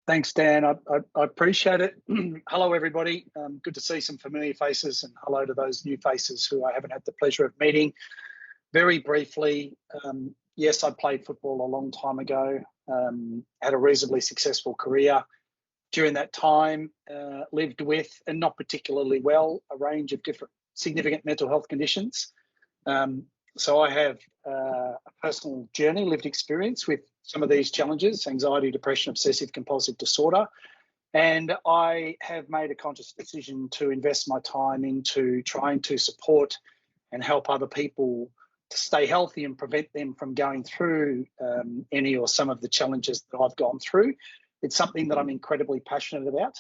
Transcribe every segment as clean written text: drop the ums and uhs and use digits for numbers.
Thanks, Dan. I appreciate it. Hello, everybody. Good to see some familiar faces, and hello to those new faces who I haven't had the pleasure of meeting. Very briefly, yes, I played football a long time ago, had a reasonably successful career. During that time, lived with, and not particularly well, a range of different significant mental health conditions. So I have a personal journey, lived experience with some of these challenges: anxiety, depression, obsessive compulsive disorder. And I have made a conscious decision to invest my time into trying to support and help other people to stay healthy and prevent them from going through any or some of the challenges that I've gone through. It's something that I'm incredibly passionate about.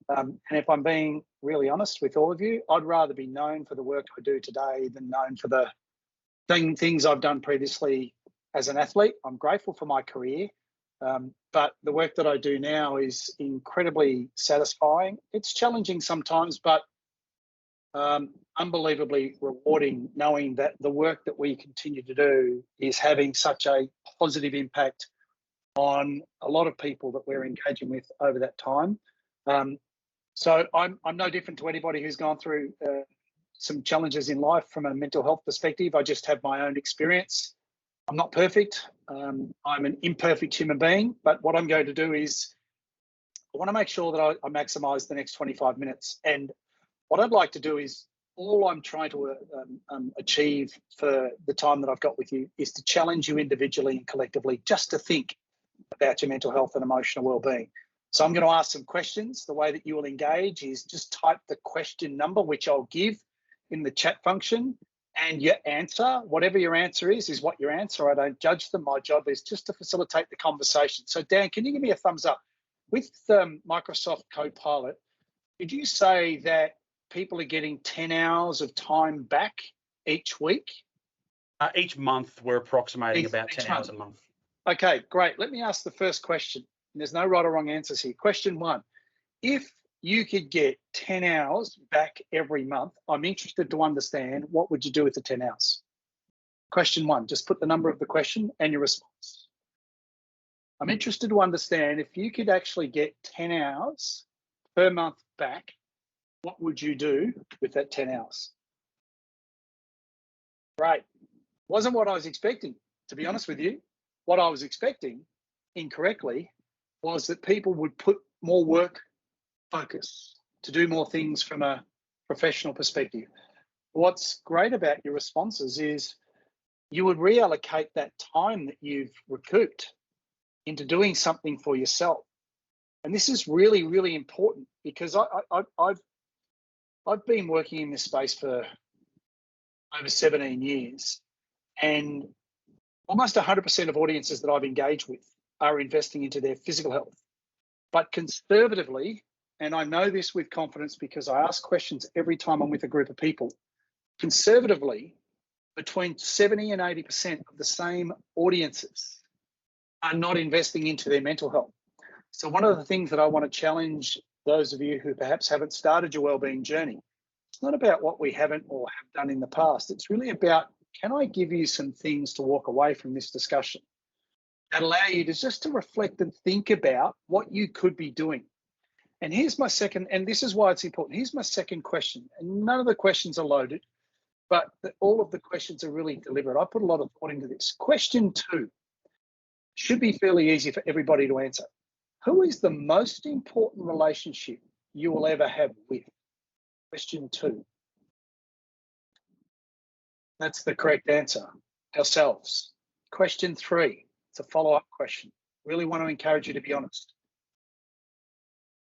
And if I'm being really honest with all of you, I'd rather be known for the work I do today than known for the things I've done previously as an athlete. I'm grateful for my career, but the work that I do now is incredibly satisfying. It's challenging sometimes, but unbelievably rewarding, knowing that the work that we continue to do is having such a positive impact on a lot of people that we're engaging with over that time. So I'm no different to anybody who's gone through some challenges in life from a mental health perspective. I just have my own experience. I'm not perfect. I'm an imperfect human being, but what I'm going to do is I want to make sure that I maximize the next 25 minutes. And what I'd like to do is, all I'm trying to achieve for the time that I've got with you is to challenge you individually and collectively just to think about your mental health and emotional well-being. So I'm going to ask some questions. The way that you will engage is just type the question number, which I'll give in the chat function, and your answer, whatever your answer is what your answer. I don't judge them. My job is just to facilitate the conversation. So Dan, can you give me a thumbs up? With Microsoft Copilot, did you say that people are getting 10 hours of time back each week? Each month, we're approximating about 10 hours a month. Okay, great. Let me ask the first question. And there's no right or wrong answers here. Question one, if you could get 10 hours back every month, I'm interested to understand, what would you do with the 10 hours? Question one, just put the number of the question and your response. I'm interested to understand, if you could actually get 10 hours per month back, what would you do with that 10 hours? Right. Wasn't what I was expecting, to be honest with you. What I was expecting, incorrectly, was that people would put more work focus to do more things from a professional perspective. What's great about your responses is you would reallocate that time that you've recouped into doing something for yourself. And this is really, really important, because I've been working in this space for over 17 years, and almost 100% of audiences that I've engaged with are investing into their physical health. But conservatively, and I know this with confidence because I ask questions every time I'm with a group of people, conservatively, between 70 and 80% of the same audiences are not investing into their mental health. So one of the things that I want to challenge those of you who perhaps haven't started your wellbeing journey, it's not about what we haven't or have done in the past. It's really about, can I give you some things to walk away from this discussion that allow you to just to reflect and think about what you could be doing. And here's my second, and this is why it's important. Here's my second question, and none of the questions are loaded, but all of the questions are really deliberate. I put a lot of thought into this. Question two should be fairly easy for everybody to answer. Who is the most important relationship you will ever have with? Question two. That's the correct answer. Ourselves. Question three. It's a follow-up question. Really want to encourage you to be honest.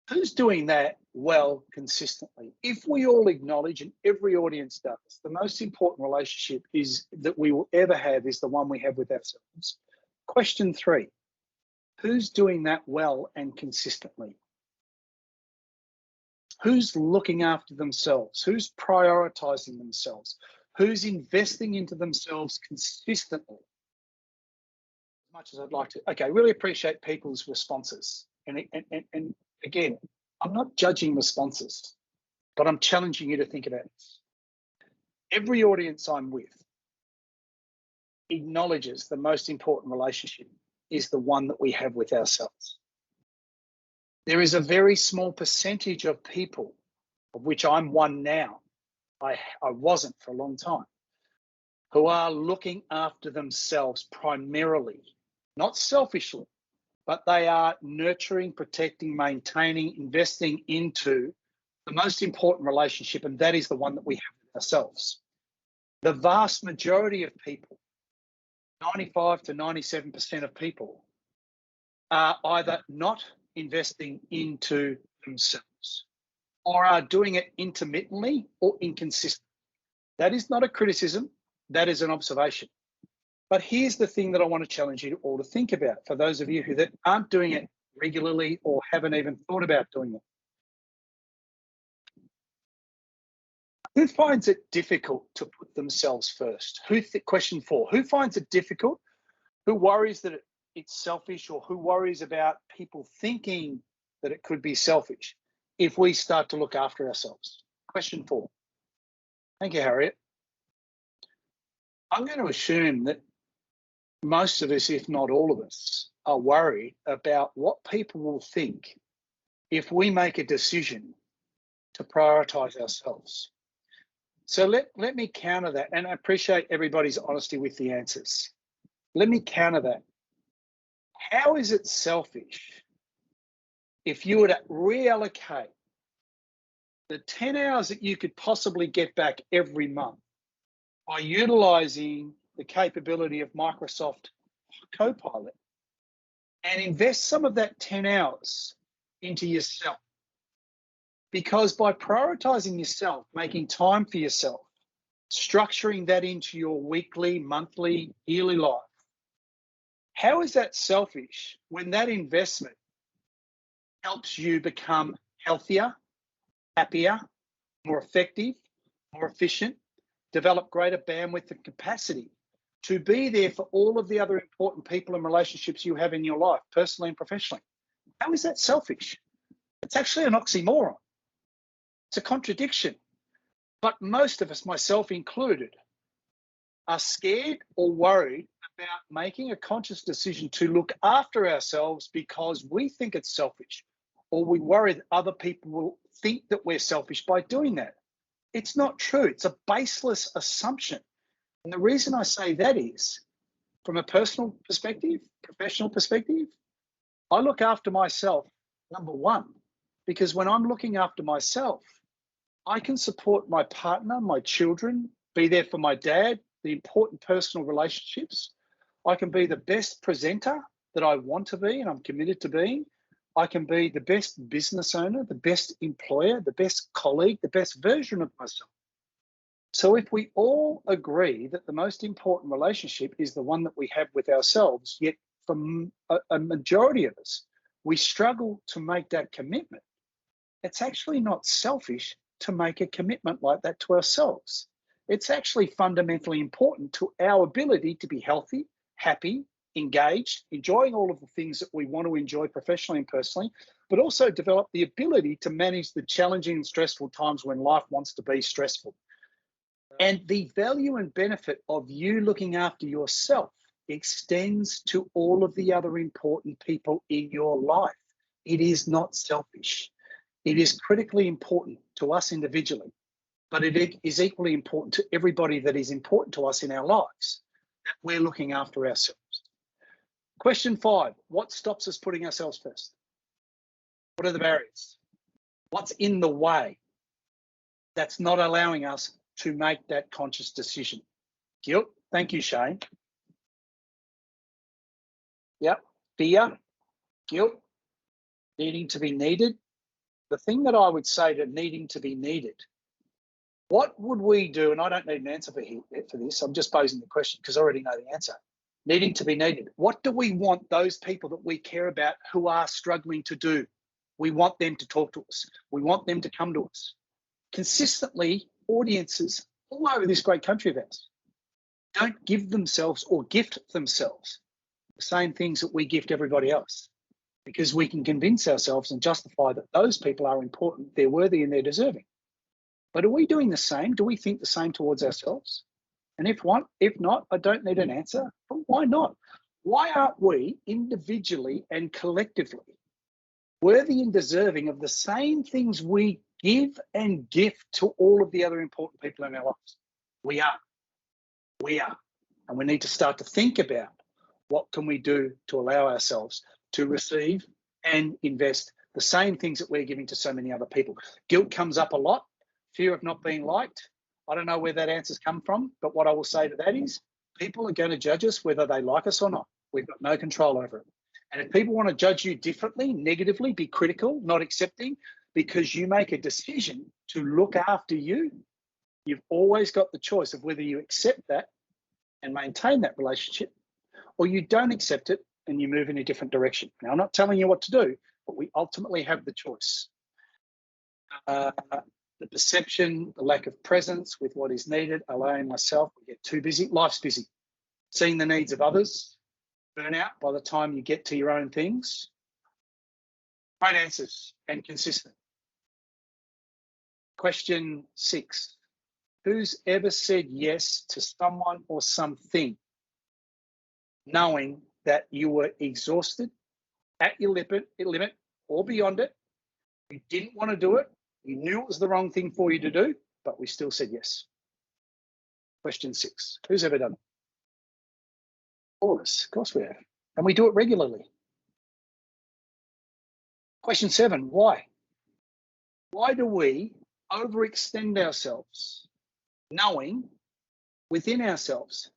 Who's doing that well consistently? If we all acknowledge, and every audience does, the most important relationship is that we will ever have is the one we have with ourselves. Question three, who's doing that well and consistently? Who's looking after themselves? Who's prioritizing themselves? Who's investing into themselves consistently? As much as I'd like to. Okay, really appreciate people's responses. And again, I'm not judging responses, but I'm challenging you to think about this. Every audience I'm with acknowledges the most important relationship is the one that we have with ourselves. There is a very small percentage of people, of which I'm one now, I wasn't for a long time, who are looking after themselves primarily, not selfishly, but they are nurturing, protecting, maintaining, investing into the most important relationship, and that is the one that we have with ourselves. The vast majority of people, 95 to 97% of people, are either not investing into themselves or are doing it intermittently or inconsistently. That is not a criticism, that is an observation. But here's the thing that I want to challenge you all to think about, for those of you who that aren't doing it regularly or haven't even thought about doing it. Who finds it difficult to put themselves first? Question 4, who finds it difficult? Who worries that it's selfish, or who worries about people thinking that it could be selfish if we start to look after ourselves? Question 4. Thank you, Harriet. I'm going to assume that most of us, if not all of us, are worried about what people will think if we make a decision to prioritize ourselves. So let me counter that, and I appreciate everybody's honesty with the answers. Let me counter that. How is it selfish if you were to reallocate the 10 hours that you could possibly get back every month by utilizing the capability of Microsoft Copilot and invest some of that 10 hours into yourself? Because by prioritizing yourself, making time for yourself, structuring that into your weekly, monthly, yearly life, how is that selfish when that investment helps you become healthier, happier, more effective, more efficient, develop greater bandwidth and capacity to be there for all of the other important people and relationships you have in your life, personally and professionally? How is that selfish? It's actually an oxymoron. It's a contradiction. But most of us, myself included, are scared or worried about making a conscious decision to look after ourselves because we think it's selfish, or we worry that other people will think that we're selfish by doing that. It's not true. It's a baseless assumption. And the reason I say that is, from a personal perspective, professional perspective, I look after myself, number one, because when I'm looking after myself, I can support my partner, my children, be there for my dad, the important personal relationships. I can be the best presenter that I want to be and I'm committed to being. I can be the best business owner, the best employer, the best colleague, the best version of myself. So if we all agree that the most important relationship is the one that we have with ourselves, yet for a majority of us, we struggle to make that commitment, it's actually not selfish to make a commitment like that to ourselves. It's actually fundamentally important to our ability to be healthy, happy, engaged, enjoying all of the things that we want to enjoy professionally and personally, but also develop the ability to manage the challenging and stressful times when life wants to be stressful. And the value and benefit of you looking after yourself extends to all of the other important people in your life. It is not selfish. It is critically important to us individually, but it is equally important to everybody that is important to us in our lives, that we're looking after ourselves. Question 5, what stops us putting ourselves first? What are the barriers? What's in the way that's not allowing us to make that conscious decision? Guilt. Thank you, Shane. Yep. Fear, guilt, needing to be needed. The thing that I would say to needing to be needed, what would we do? And I don't need an answer for this. I'm just posing the question because I already know the answer. Needing to be needed. What do we want those people that we care about who are struggling to do? We want them to talk to us. We want them to come to us. Consistently, audiences all over this great country of ours don't give themselves or gift themselves the same things that we gift everybody else, because we can convince ourselves and justify that those people are important, they're worthy and they're deserving. But are we doing the same? Do we think the same towards ourselves? And if not, I don't need an answer. But why not? Why aren't we individually and collectively worthy and deserving of the same things we give and gift to all of the other important people in our lives. We are. We are. And we need to start to think about what can we do to allow ourselves to receive and invest the same things that we're giving to so many other people. Guilt comes up a lot, fear of not being liked. I don't know where that answer's come from, but what I will say to that is people are going to judge us whether they like us or not. We've got no control over it. And if people want to judge you differently, negatively, be critical, not accepting, because you make a decision to look after you, you've always got the choice of whether you accept that and maintain that relationship, or you don't accept it and you move in a different direction. Now, I'm not telling you what to do, but we ultimately have the choice. The perception, the lack of presence with what is needed, allowing myself, we get too busy, life's busy. Seeing the needs of others, burnout by the time you get to your own things. Great answers and consistent. Question 6. Who's ever said yes to someone or something knowing that you were exhausted, at your limit or beyond it? You didn't want to do it. You knew it was the wrong thing for you to do, but we still said yes. Question 6. Who's ever done it? All of us, of course we have. And we do it regularly. Question 7, why? Why do we overextend ourselves knowing within ourselves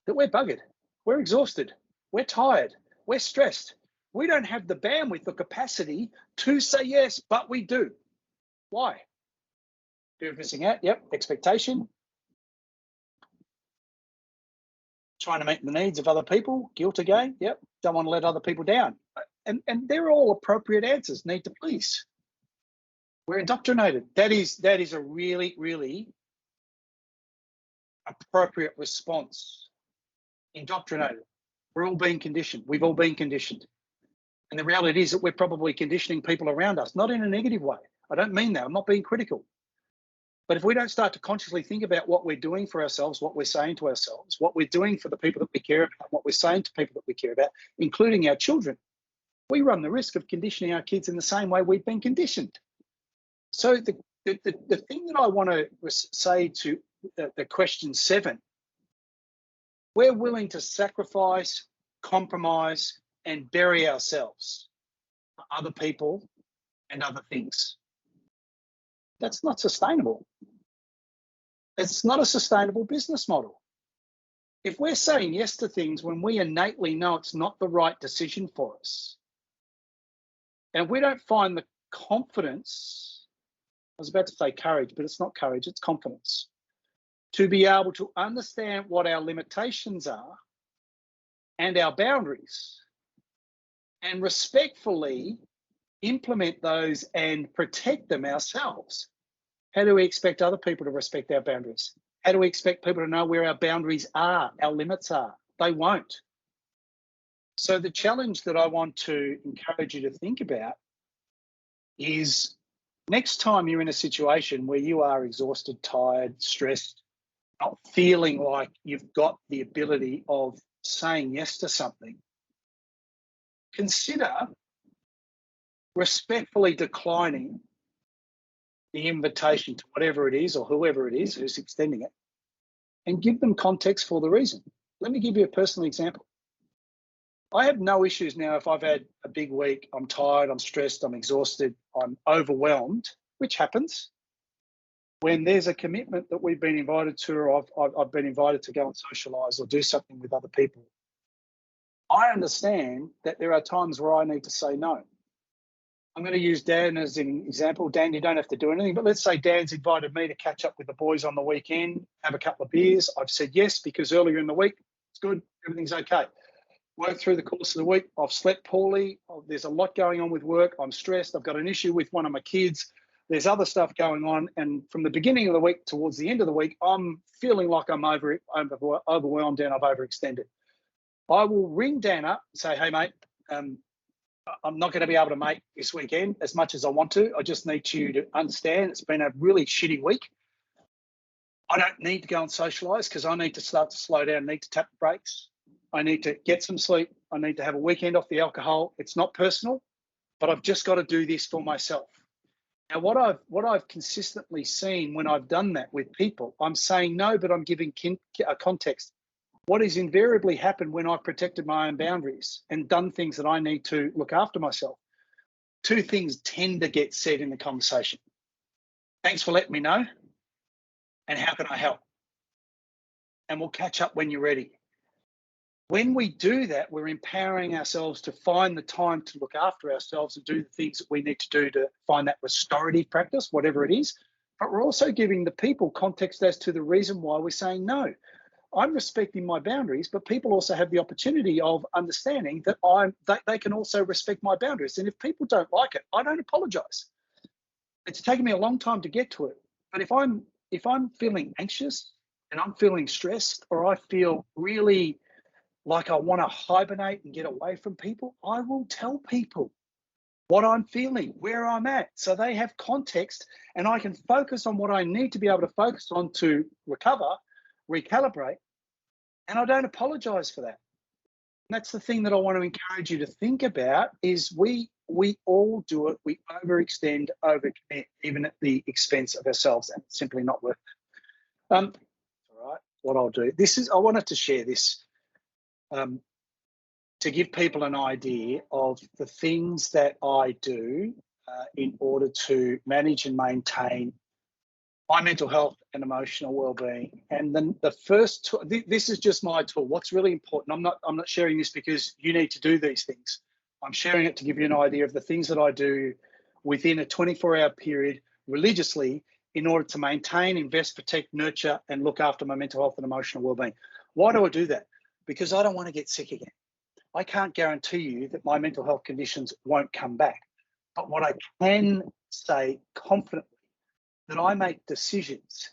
that we're buggered, we're exhausted, we're tired, we're stressed. We don't have the bandwidth or capacity to say yes, but we do. Why? Fear of missing out, yep. Expectation. Trying to meet the needs of other people, guilt again, yep. Don't want to let other people down. And they're all appropriate answers, need to please. We're indoctrinated. That is a really, really appropriate response. Indoctrinated. We're all being conditioned. We've all been conditioned. And the reality is that we're probably conditioning people around us, not in a negative way. I don't mean that. I'm not being critical. But if we don't start to consciously think about what we're doing for ourselves, what we're saying to ourselves, what we're doing for the people that we care about, what we're saying to people that we care about, including our children, we run the risk of conditioning our kids in the same way we've been conditioned. So the thing that I want to say to the question 7, we're willing to sacrifice, compromise, and bury ourselves for other people and other things. That's not sustainable. It's not a sustainable business model. If we're saying yes to things when we innately know it's not the right decision for us, and we don't find the confidence, I was about to say courage, but it's not courage, it's confidence, to be able to understand what our limitations are and our boundaries, and respectfully implement those and protect them ourselves. How do we expect other people to respect our boundaries? How do we expect people to know where our boundaries are, our limits are? They won't. So the challenge that I want to encourage you to think about is next time you're in a situation where you are exhausted, tired, stressed, not feeling like you've got the ability of saying yes to something, consider respectfully declining the invitation to whatever it is or whoever it is who's extending it, and give them context for the reason. Let me give you a personal example. I have no issues now if I've had a big week, I'm tired, I'm stressed, I'm exhausted, I'm overwhelmed, which happens when there's a commitment that we've been invited to, or I've been invited to go and socialise or do something with other people. I understand that there are times where I need to say no. I'm going to use Dan as an example. Dan, you don't have to do anything, but let's say Dan's invited me to catch up with the boys on the weekend, have a couple of beers. I've said yes because earlier in the week, it's good, everything's okay. Work through the course of the week, I've slept poorly, there's a lot going on with work, I'm stressed, I've got an issue with one of my kids, there's other stuff going on, and from the beginning of the week towards the end of the week, I'm feeling like I'm overwhelmed and I've overextended. I will ring Dan up and say, hey mate, I'm not going to be able to make this weekend as much as I want to. I just need you to understand it's been a really shitty week. I don't need to go and socialise because I need to start to slow down, need to tap the brakes. I need to get some sleep. I need to have a weekend off the alcohol. It's not personal. but I've just got to do this for myself. Now, what I've consistently seen when I've done that with people, I'm saying no, but I'm giving a context. What has invariably happened when I've protected my own boundaries and done things that I need to look after myself, two things tend to get said in the conversation. Thanks for letting me know. And how can I help? And we'll catch up when you're ready. When we do that, we're empowering ourselves to find the time to look after ourselves and do the things that we need to do to find that restorative practice, whatever it is. But we're also giving the people context as to the reason why we're saying no. I'm respecting my boundaries, but people also have the opportunity of understanding that they can also respect my boundaries. And if people don't like it, I don't apologize. It's taken me a long time to get to it. But if I'm feeling anxious and I'm feeling stressed, or I feel really like I want to hibernate and get away from people, I will tell people what I'm feeling, where I'm at, so they have context and I can focus on what I need to be able to focus on to recover, recalibrate, and I don't apologize for that. And that's the thing that I want to encourage you to think about is we all do it. We overextend, overcommit, even at the expense of ourselves, and it's simply not worth it. All right, what I'll do, I wanted to share this to give people an idea of the things that I do in order to manage and maintain my mental health and emotional well-being. And then the first tool, this is just my tool. What's really important, I'm not sharing this because you need to do these things. I'm sharing it to give you an idea of the things that I do within a 24-hour period religiously in order to maintain, invest, protect, nurture, and look after my mental health and emotional well-being. Why do I do that? Because I don't want to get sick again. I can't guarantee you that my mental health conditions won't come back. But what I can say confidently, that I make decisions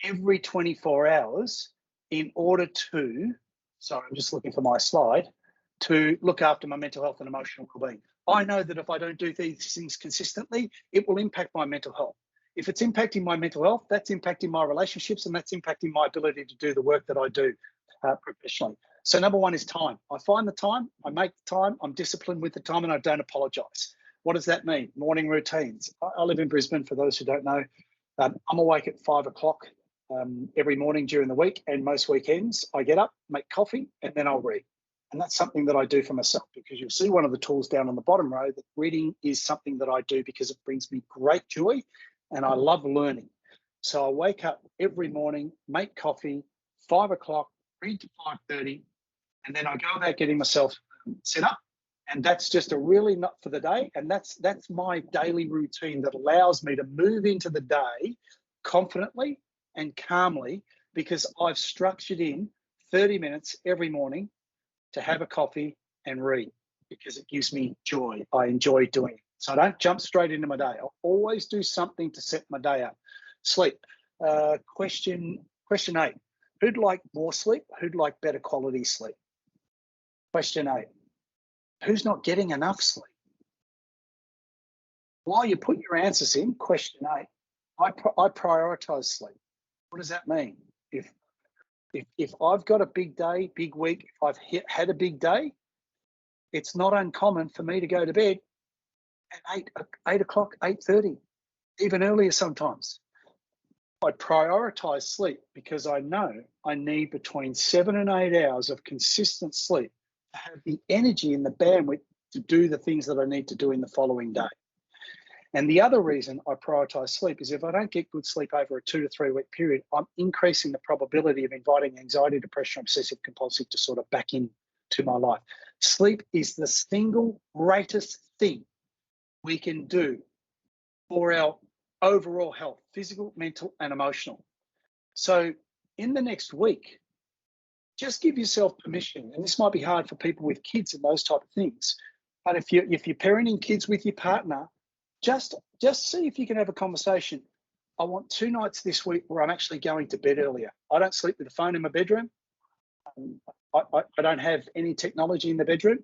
every 24 hours in order to, sorry, I'm just looking for my slide, to look after my mental health and emotional well-being. I know that if I don't do these things consistently, it will impact my mental health. If it's impacting my mental health, that's impacting my relationships and that's impacting my ability to do the work that I do professionally. So number one is time. I find the time, I make the time, I'm disciplined with the time, and I don't apologize. What does that mean? Morning routines. I live in Brisbane, for those who don't know. I'm awake at 5 o'clock every morning during the week, and most weekends I get up, make coffee, and then I'll read. And that's something that I do for myself, because you'll see one of the tools down on the bottom row that reading is something that I do because it brings me great joy and I love learning. So I wake up every morning, make coffee, 5 o'clock, read to 5:30, and then I go about getting myself set up. And that's just a really not for the day. And that's my daily routine that allows me to move into the day confidently and calmly, because I've structured in 30 minutes every morning to have a coffee and read, because it gives me joy. I enjoy doing it. So I don't jump straight into my day. I'll always do something to set my day up. Sleep. Question 8. Who'd like more sleep? Who'd like better quality sleep? Question 8. Who's not getting enough sleep? While you put your answers in, question 8, I prioritize sleep. What does that mean? If I've got a big day, big week, if I've had a big day, it's not uncommon for me to go to bed at 8 o'clock, 8:30, even earlier sometimes. I prioritize sleep because I know I need between 7 and 8 hours of consistent sleep to have the energy and the bandwidth to do the things that I need to do in the following day. And the other reason I prioritize sleep is if I don't get good sleep over a 2 to 3 week period, I'm increasing the probability of inviting anxiety, depression, obsessive compulsive disorder back into my life. Sleep is the single greatest thing we can do for our overall health, physical, mental, and emotional. So in the next week, just give yourself permission, and this might be hard for people with kids and those type of things, but if you're parenting kids with your partner, just see if you can have a conversation. I want 2 nights this week where I'm actually going to bed earlier. I don't sleep with the phone in my bedroom. I don't have any technology in the bedroom.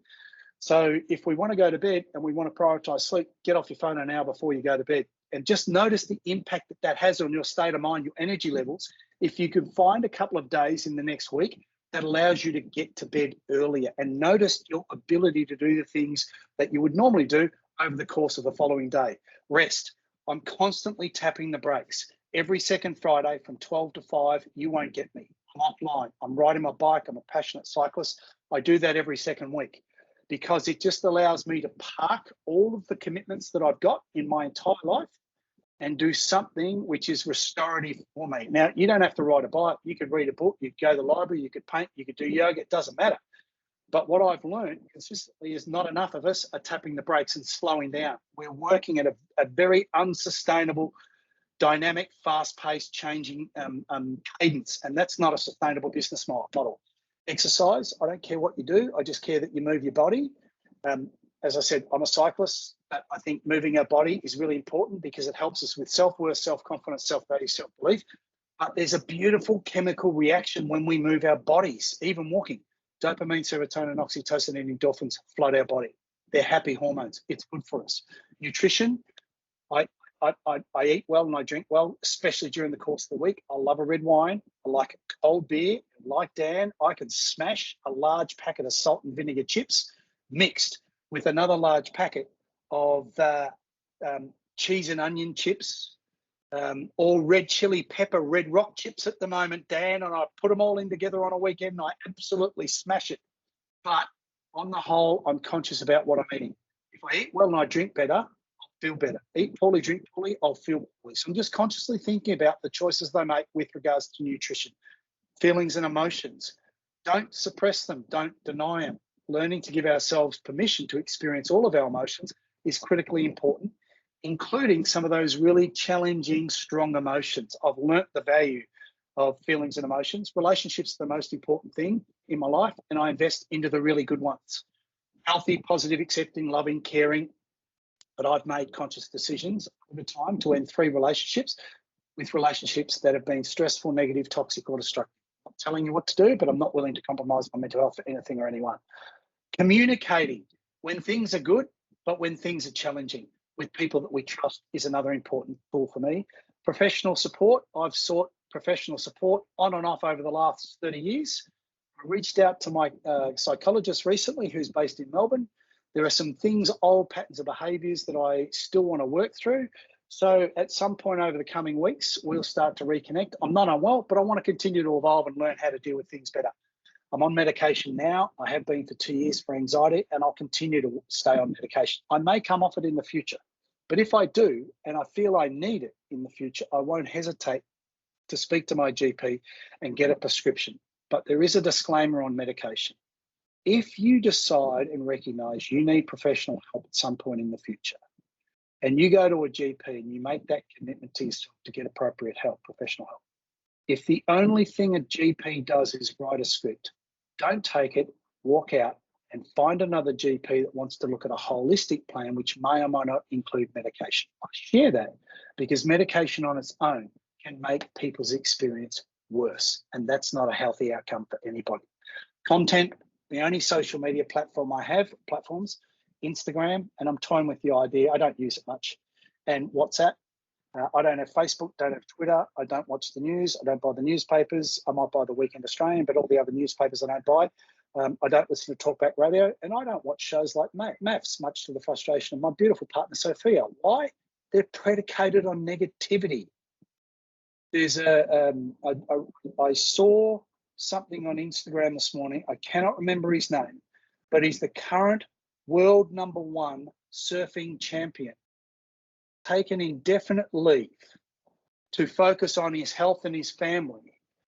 So if we want to go to bed and we want to prioritize sleep, get off your phone an hour before you go to bed, and just notice the impact that has on your state of mind, your energy levels. If you can find a couple of days in the next week, that allows you to get to bed earlier and notice your ability to do the things that you would normally do over the course of the following day. Rest. I'm constantly tapping the brakes. Every second Friday from 12 to 5, you won't get me. I'm offline. I'm riding my bike. I'm a passionate cyclist. I do that every second week because it just allows me to park all of the commitments that I've got in my entire life and do something which is restorative for me. Now, you don't have to ride a bike. You could read a book. You could go to the library. You could paint. You could do yoga. It doesn't matter. But what I've learned consistently is not enough of us are tapping the brakes and slowing down. We're working at a very unsustainable, dynamic, fast-paced, changing cadence, and that's not a sustainable business model. Exercise, I don't care what you do. I just care that you move your body. As I said, I'm a cyclist. But I think moving our body is really important because it helps us with self-worth, self-confidence, self-value, self-belief. But there's a beautiful chemical reaction when we move our bodies, even walking. Dopamine, serotonin, oxytocin, and endorphins flood our body. They're happy hormones. It's good for us. Nutrition, I eat well and I drink well, especially during the course of the week. I love a red wine. I like a cold beer. Like Dan, I can smash a large packet of salt and vinegar chips mixed with another large packet of cheese and onion chips, or red chili pepper, red rock chips at the moment, Dan, and I put them all in together on a weekend and I absolutely smash it. But on the whole, I'm conscious about what I'm eating. If I eat well and I drink better, I'll feel better. Eat poorly, drink poorly, I'll feel poorly. So I'm just consciously thinking about the choices they make with regards to nutrition, feelings and emotions. Don't suppress them. Don't deny them. Learning to give ourselves permission to experience all of our emotions is critically important, including some of those really challenging, strong emotions. I've learnt the value of feelings and emotions. Relationships are the most important thing in my life, and I invest into the really good ones. Healthy, positive, accepting, loving, caring. But I've made conscious decisions over time to end 3 relationships with relationships that have been stressful, negative, toxic, or destructive. I'm telling you what to do, but I'm not willing to compromise my mental health for anything or anyone. Communicating when things are good, but when things are challenging with people that we trust is another important tool for me. Professional support. I've sought professional support on and off over the last 30 years. I reached out to my psychologist recently who's based in Melbourne. There are some things, old patterns of behaviours that I still want to work through. So at some point over the coming weeks, we'll start to reconnect. I'm not unwell, but I want to continue to evolve and learn how to deal with things better. I'm on medication now. I have been for 2 years for anxiety, and I'll continue to stay on medication. I may come off it in the future, but if I do, and I feel I need it in the future, I won't hesitate to speak to my GP and get a prescription. But there is a disclaimer on medication. If you decide and recognise you need professional help at some point in the future, and you go to a GP and you make that commitment to yourself to get appropriate help, professional help, if the only thing a GP does is write a script, don't take it, walk out and find another GP that wants to look at a holistic plan, which may or may not include medication. I share that because medication on its own can make people's experience worse, and that's not a healthy outcome for anybody. Content, the only social media platform I have, Instagram, and I'm toying with the idea, I don't use it much, and WhatsApp. I don't have Facebook, don't have Twitter, I don't watch the news, I don't buy the newspapers. I might buy the Weekend Australian, but all the other newspapers I don't buy. I don't listen to talkback radio, and I don't watch shows like MAFS, much to the frustration of my beautiful partner, Sophia. Why? They're predicated on negativity. There's I saw something on Instagram this morning. I cannot remember his name, but he's the current world #1 surfing champion. Taken indefinite leave to focus on his health and his family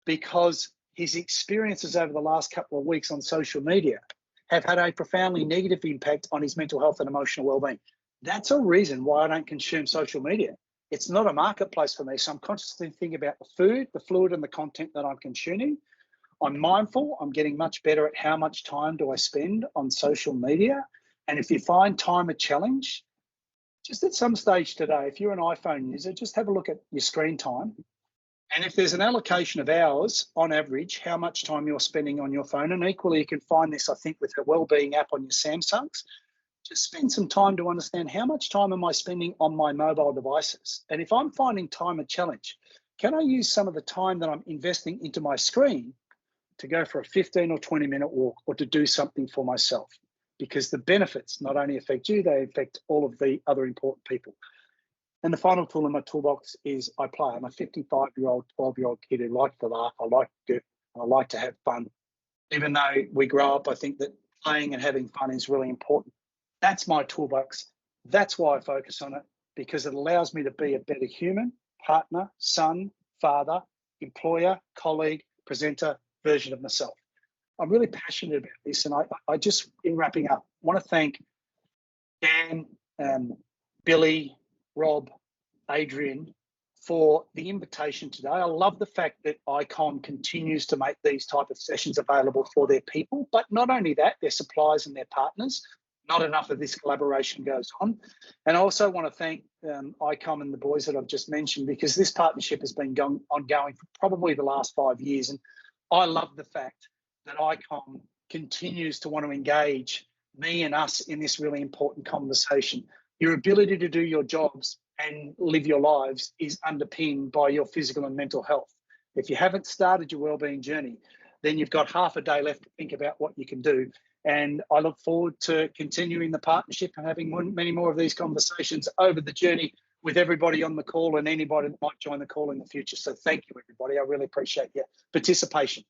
because his experiences over the last couple of weeks on social media have had a profoundly negative impact on his mental health and emotional well-being. That's a reason why I don't consume social media. It's not a marketplace for me, so I'm consciously thinking about the food, the fluid, and the content that I'm consuming. I'm mindful. I'm getting much better at how much time do I spend on social media. And if you find time a challenge, just at some stage today, if you're an iPhone user, just have a look at your screen time. And if there's an allocation of hours on average, how much time you're spending on your phone, and equally you can find this, I think, with the Wellbeing app on your Samsungs, just spend some time to understand how much time am I spending on my mobile devices. And if I'm finding time a challenge, can I use some of the time that I'm investing into my screen to go for a 15 or 20 minute walk or to do something for myself? because the benefits not only affect you, they affect all of the other important people. And the final tool in my toolbox is I play. I'm a 55-year-old, 12-year-old kid who likes to laugh. I like to I like to have fun. Even though we grow up, I think that playing and having fun is really important. That's my toolbox. That's why I focus on it, because it allows me to be a better human, partner, son, father, employer, colleague, presenter, version of myself. I'm really passionate about this. And I just, in wrapping up, want to thank Dan, Billy, Rob, Adrian, for the invitation today. I love the fact that ICOM continues to make these type of sessions available for their people, but not only that, their suppliers and their partners. Not enough of this collaboration goes on. And I also want to thank ICOM and the boys that I've just mentioned, because this partnership has been ongoing for probably the last 5 years. And I love the fact that ICOM continues to want to engage me and us in this really important conversation. Your ability to do your jobs and live your lives is underpinned by your physical and mental health. If you haven't started your wellbeing journey, then you've got half a day left to think about what you can do. And I look forward to continuing the partnership and having many more of these conversations over the journey with everybody on the call and anybody that might join the call in the future. So thank you, everybody. I really appreciate your participation.